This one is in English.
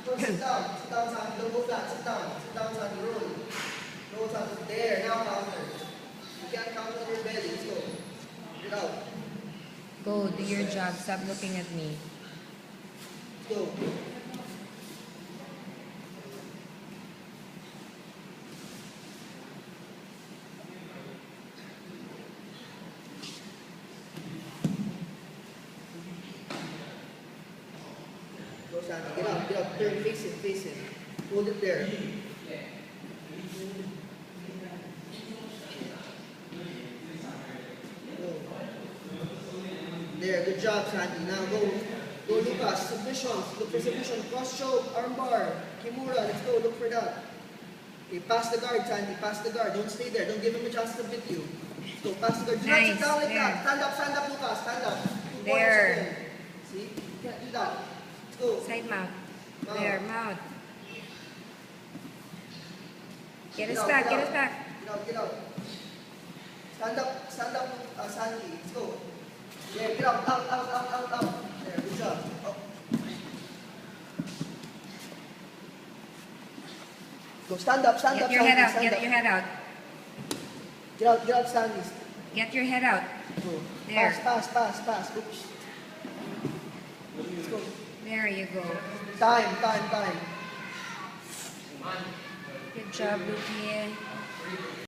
First, sit down. Sit down, Sandy. Don't go flat. Sit down. Sit down, Sandy. Roll. Roll, Sandy. There. Now counter. You can't counter on your belly. Let's go. Get out. Go, do your job. Stop looking at me. Let's go. Go, Sandy. Get up. Get up. Turn. Face it. Face it. Hold it there. There, good job, Sandy. Now go Lucas. Submissions. Look for submission. Cross choke, armbar, Kimura. Let's go. Look for that. Okay, pass the guard, Sandy. Pass the guard. Don't stay there. Don't give him a chance to beat you. Let's go. Pass the guard. Do not sit down like that. Stand up, Lucas. Stand up. 2 There. points again. See? You can't do that. Let's go. Side mouth. Mouth. There, mouth. Get us out, back, get get out. us back. Get out. Stand up, Sandy. Let's go. Yeah, get out. There, good job. Up. Go, stand up, Get your head Sandy, out, stand get up. your head out. Get out, Sandy. Get your head out. Go. There. Pass. Oops. Let's go. There you go. Time. Good job, Luki.